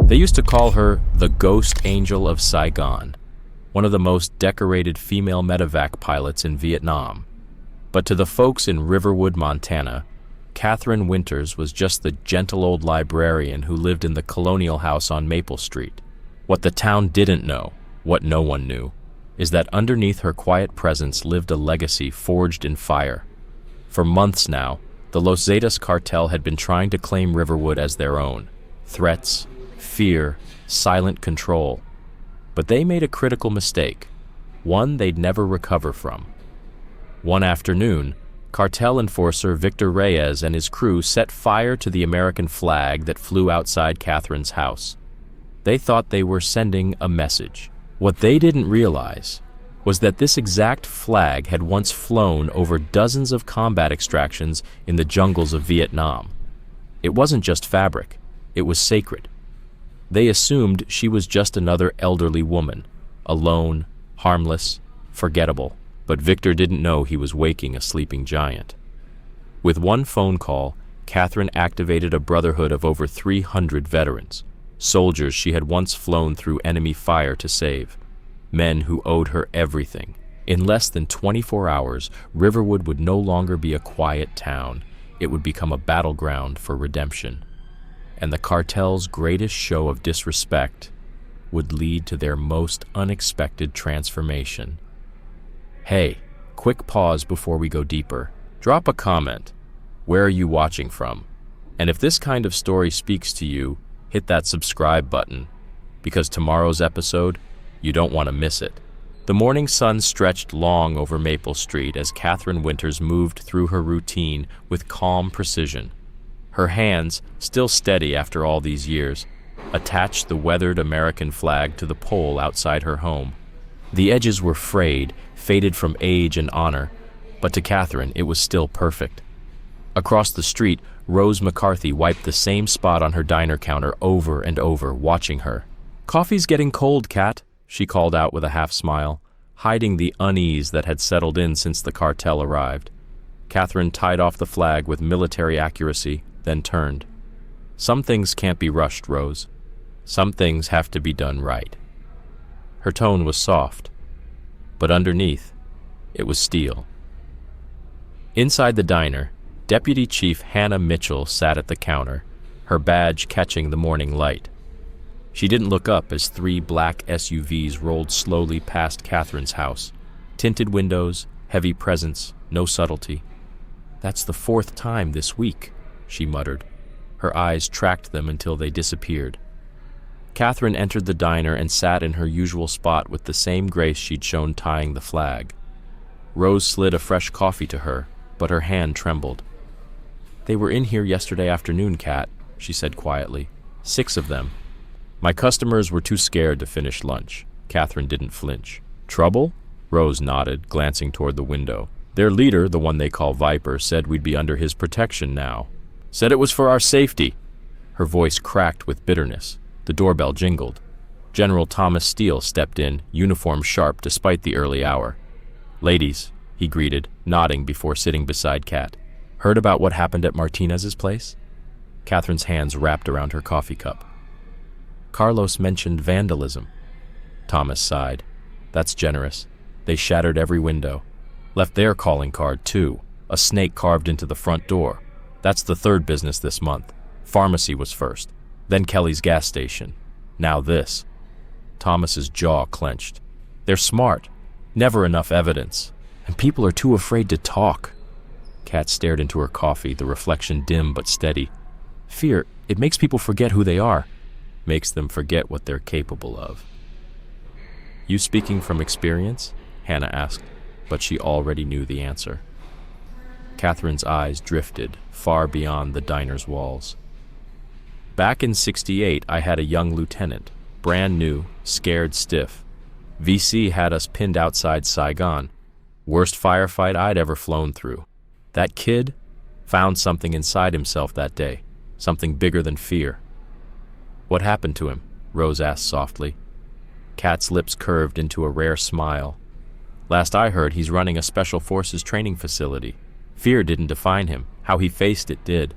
They used to call her the Ghost Angel of Saigon, one of the most decorated female medevac pilots in Vietnam. But to the folks in Riverwood, Montana, Catherine Winters was just the gentle old librarian who lived in the colonial house on Maple Street. What the town didn't know, what no one knew, is that underneath her quiet presence lived a legacy forged in fire. For months now, the Los Zetas cartel had been trying to claim Riverwood as their own. Threats, fear, silent control. But they made a critical mistake, one they'd never recover from. One afternoon, cartel enforcer Victor Reyes and his crew set fire to the American flag that flew outside Catherine's house. They thought they were sending a message. What they didn't realize was that this exact flag had once flown over dozens of combat extractions in the jungles of Vietnam. It wasn't just fabric, it was sacred. They assumed she was just another elderly woman, alone, harmless, forgettable. But Victor didn't know he was waking a sleeping giant. With one phone call, Catherine activated a brotherhood of over 300 veterans, soldiers she had once flown through enemy fire to save, men who owed her everything. In less than 24 hours, Riverwood would no longer be a quiet town. It would become a battleground for redemption. And the cartel's greatest show of disrespect would lead to their most unexpected transformation. Hey, quick pause before we go deeper. Drop a comment. Where are you watching from? And if this kind of story speaks to you, hit that subscribe button, because tomorrow's episode, you don't want to miss it. The morning sun stretched long over Maple Street as Catherine Winters moved through her routine with calm precision. Her hands, still steady after all these years, attached the weathered American flag to the pole outside her home. The edges were frayed, faded from age and honor, but to Catherine it was still perfect. Across the street, Rose McCarthy wiped the same spot on her diner counter over and over, watching her. "Coffee's getting cold, Cat," she called out with a half-smile, hiding the unease that had settled in since the cartel arrived. Catherine tied off the flag with military accuracy, then turned. "Some things can't be rushed, Rose. Some things have to be done right." Her tone was soft, but underneath, it was steel. Inside the diner, Deputy Chief Hannah Mitchell sat at the counter, her badge catching the morning light. She didn't look up as 3 black SUVs rolled slowly past Catherine's house. Tinted windows, heavy presence, no subtlety. "That's the 4th time this week," she muttered. Her eyes tracked them until they disappeared. Catherine entered the diner and sat in her usual spot with the same grace she'd shown tying the flag. Rose slid a fresh coffee to her, but her hand trembled. "They were in here yesterday afternoon, Cat," she said quietly. 6 of them. "My customers were too scared to finish lunch." Catherine didn't flinch. "Trouble?" Rose nodded, glancing toward the window. "Their leader, the one they call Viper, said we'd be under his protection now. Said it was for our safety." Her voice cracked with bitterness. The doorbell jingled. General Thomas Steele stepped in, uniform sharp despite the early hour. "Ladies," he greeted, nodding before sitting beside Kat. "Heard about what happened at Martinez's place?" Catherine's hands wrapped around her coffee cup. "Carlos mentioned vandalism." Thomas sighed. "That's generous. They shattered every window. Left their calling card, too. A snake carved into the front door. That's the 3rd business this month. Pharmacy was first. Then Kelly's gas station. Now this." Thomas's jaw clenched. "They're smart. Never enough evidence. And people are too afraid to talk." Kat stared into her coffee, the reflection dim but steady. "Fear, it makes people forget who they are. Makes them forget what they're capable of." "You speaking from experience?" Hannah asked, but she already knew the answer. Catherine's eyes drifted far beyond the diner's walls. "Back in '68, I had a young lieutenant, brand new, scared stiff. VC had us pinned outside Saigon. Worst firefight I'd ever flown through. That kid found something inside himself that day, something bigger than fear." "What happened to him?" Rose asked softly. Kat's lips curved into a rare smile. "Last I heard, he's running a Special Forces training facility. Fear didn't define him. How he faced it did."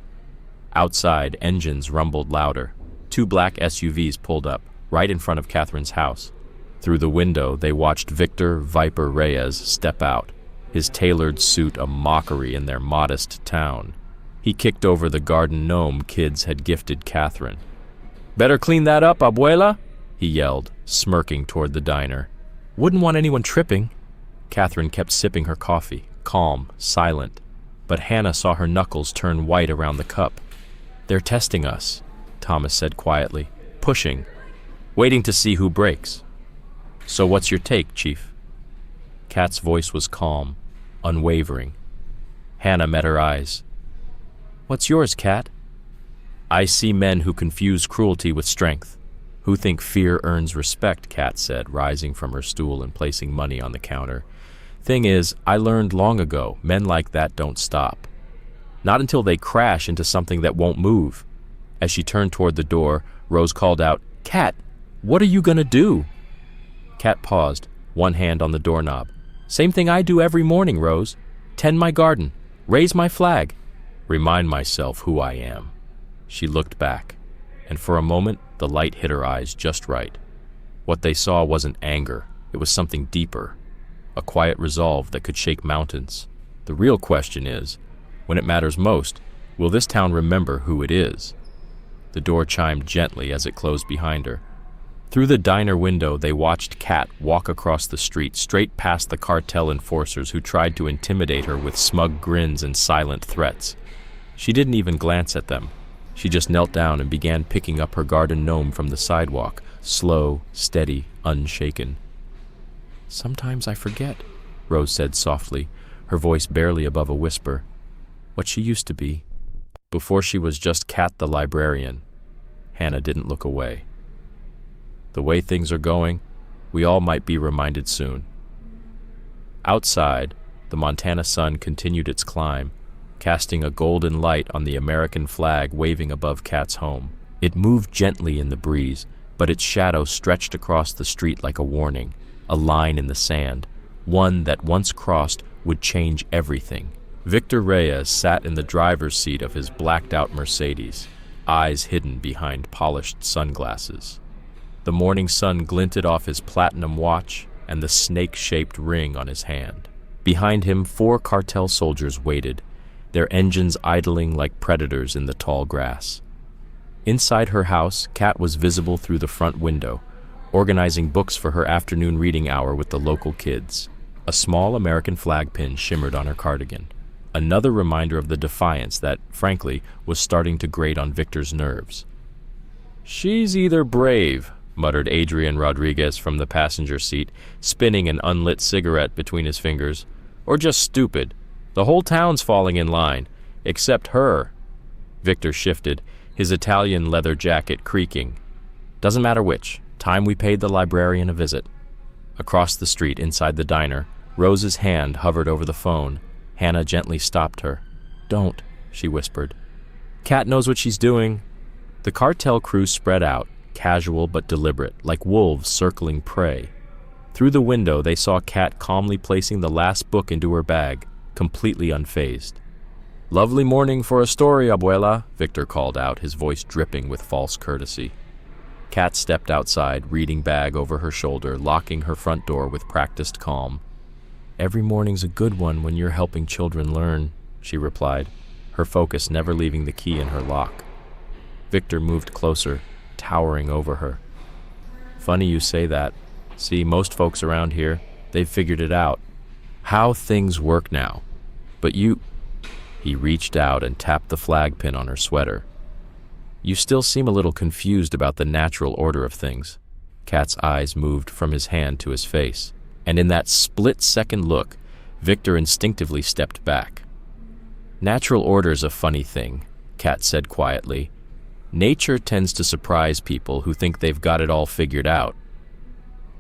Outside, engines rumbled louder. Two black SUVs pulled up, right in front of Catherine's house. Through the window, they watched Victor Viper Reyes step out, his tailored suit a mockery in their modest town. He kicked over the garden gnome kids had gifted Catherine. "Better clean that up, abuela," he yelled, smirking toward the diner. "Wouldn't want anyone tripping." Catherine kept sipping her coffee, calm, silent. But Hannah saw her knuckles turn white around the cup. "They're testing us," Thomas said quietly, pushing, waiting to see who breaks. "So what's your take, Chief?" Kat's voice was calm, unwavering. Hannah met her eyes. "What's yours, Kat?" "I see men who confuse cruelty with strength, who think fear earns respect," Kat said, rising from her stool and placing money on the counter. "Thing is, I learned long ago, men like that don't stop. Not until they crash into something that won't move." As she turned toward the door, Rose called out, "Kat, what are you gonna do?" Kat paused, one hand on the doorknob. "Same thing I do every morning, Rose. Tend my garden, raise my flag, remind myself who I am." She looked back, and for a moment the light hit her eyes just right. What they saw wasn't anger, it was something deeper, a quiet resolve that could shake mountains. The real question is, when it matters most, will this town remember who it is? The door chimed gently as it closed behind her. Through the diner window, they watched Kat walk across the street, straight past the cartel enforcers who tried to intimidate her with smug grins and silent threats. She didn't even glance at them. She just knelt down and began picking up her garden gnome from the sidewalk, slow, steady, unshaken. "Sometimes I forget," Rose said softly, her voice barely above a whisper, "what she used to be. Before she was just Kat the librarian." Hannah didn't look away. "The way things are going, we all might be reminded soon." Outside, the Montana sun continued its climb, casting a golden light on the American flag waving above Kat's home. It moved gently in the breeze, but its shadow stretched across the street like a warning, a line in the sand, one that once crossed would change everything. Victor Reyes sat in the driver's seat of his blacked-out Mercedes, eyes hidden behind polished sunglasses. The morning sun glinted off his platinum watch and the snake-shaped ring on his hand. Behind him, 4 cartel soldiers waited, their engines idling like predators in the tall grass. Inside her house, Kat was visible through the front window, organizing books for her afternoon reading hour with the local kids. A small American flag pin shimmered on her cardigan, another reminder of the defiance that, frankly, was starting to grate on Victor's nerves. "She's either brave," muttered Adrian Rodriguez from the passenger seat, spinning an unlit cigarette between his fingers, "or just stupid. The whole town's falling in line, except her." Victor shifted, his Italian leather jacket creaking. "Doesn't matter which. Time we paid the librarian a visit." Across the street, inside the diner, Rose's hand hovered over the phone. Hannah gently stopped her. "Don't," she whispered. "Kat knows what she's doing." The cartel crew spread out, casual but deliberate, like wolves circling prey. Through the window, they saw Kat calmly placing the last book into her bag, completely unfazed. "Lovely morning for a story, abuela," Victor called out, his voice dripping with false courtesy. Kat stepped outside, reading bag over her shoulder, locking her front door with practiced calm. "Every morning's a good one when you're helping children learn," she replied, her focus never leaving the key in her lock. Victor moved closer, towering over her. "Funny you say that. See, most folks around here, they've figured it out. How things work now. But you—" He reached out and tapped the flag pin on her sweater. "You still seem a little confused about the natural order of things." Kat's eyes moved from his hand to his face, and in that split-second look, Victor instinctively stepped back. "Natural order's a funny thing," Kat said quietly. "Nature tends to surprise people who think they've got it all figured out."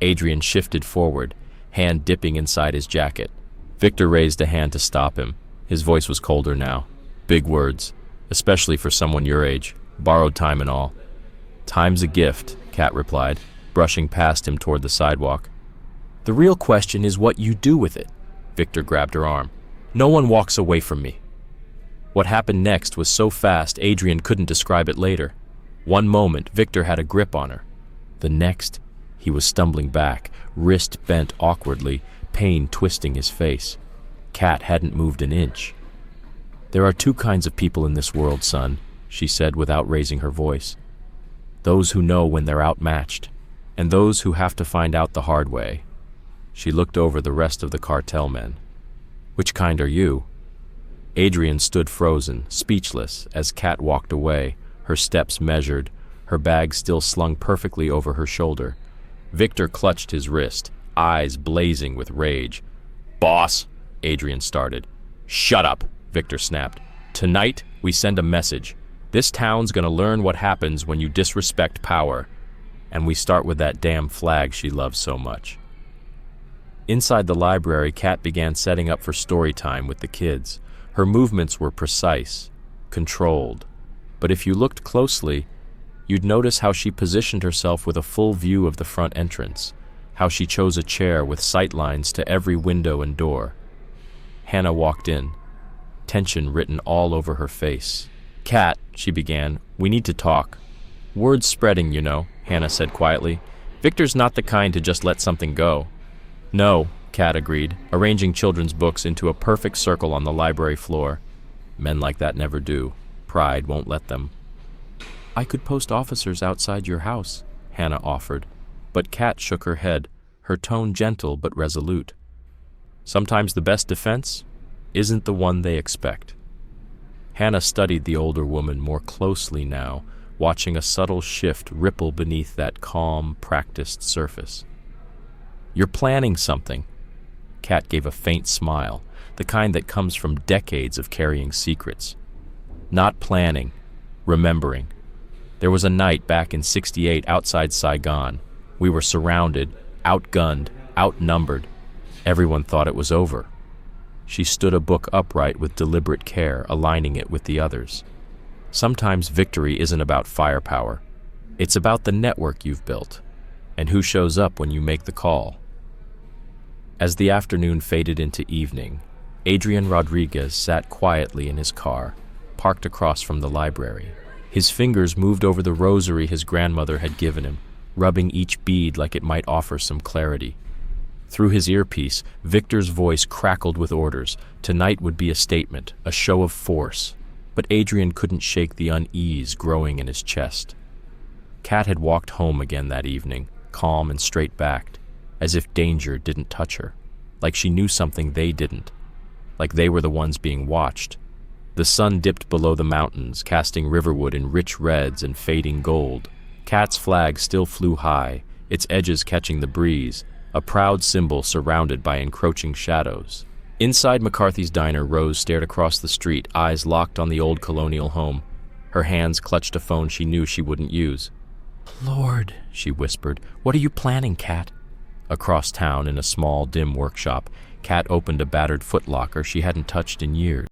Adrian shifted forward, hand dipping inside his jacket. Victor raised a hand to stop him. His voice was colder now. "Big words, especially for someone your age. Borrowed time and all." "Time's a gift," Kat replied, brushing past him toward the sidewalk. "The real question is what you do with it." Victor grabbed her arm. "No one walks away from me." What happened next was so fast Adrian couldn't describe it later. One moment, Victor had a grip on her. The next, he was stumbling back, wrist bent awkwardly, pain twisting his face. Kat hadn't moved an inch. "There are two kinds of people in this world, son," she said without raising her voice. "Those who know when they're outmatched, and those who have to find out the hard way." She looked over the rest of the cartel men. "Which kind are you?" Adrian stood frozen, speechless, as Kat walked away, her steps measured, her bag still slung perfectly over her shoulder. Victor clutched his wrist, eyes blazing with rage. "Boss," Adrian started. "Shut up," Victor snapped. "Tonight, we send a message. This town's gonna learn what happens when you disrespect power. And we start with that damn flag she loves so much." Inside the library, Kat began setting up for story time with the kids. Her movements were precise, controlled. But if you looked closely, you'd notice how she positioned herself with a full view of the front entrance, how she chose a chair with sightlines to every window and door. Hannah walked in, tension written all over her face. "Kat," she began, "we need to talk." "Word's spreading, you know," Hannah said quietly. "Victor's not the kind to just let something go." "No," Kat agreed, arranging children's books into a perfect circle on the library floor. "Men like that never do. Pride won't let them." "I could post officers outside your house," Hannah offered. But Kat shook her head, her tone gentle but resolute. "Sometimes the best defense isn't the one they expect." Hannah studied the older woman more closely now, watching a subtle shift ripple beneath that calm, practiced surface. "You're planning something." Kat gave a faint smile, the kind that comes from decades of carrying secrets. "Not planning, remembering. There was a night back in '68 outside Saigon. We were surrounded, outgunned, outnumbered. Everyone thought it was over." She stood a book upright with deliberate care, aligning it with the others. "Sometimes victory isn't about firepower. It's about the network you've built, and who shows up when you make the call." As the afternoon faded into evening, Adrian Rodriguez sat quietly in his car, parked across from the library. His fingers moved over the rosary his grandmother had given him, rubbing each bead like it might offer some clarity. Through his earpiece, Victor's voice crackled with orders. Tonight would be a statement, a show of force. But Adrian couldn't shake the unease growing in his chest. Kat had walked home again that evening, calm and straight-backed, as if danger didn't touch her, like she knew something they didn't, like they were the ones being watched. The sun dipped below the mountains, casting Riverwood in rich reds and fading gold. Kat's flag still flew high, its edges catching the breeze, a proud symbol surrounded by encroaching shadows. Inside McCarthy's diner, Rose stared across the street, eyes locked on the old colonial home. Her hands clutched a phone she knew she wouldn't use. "Lord," she whispered, "what are you planning, Kat?" Across town, in a small, dim workshop, Kat opened a battered footlocker she hadn't touched in years.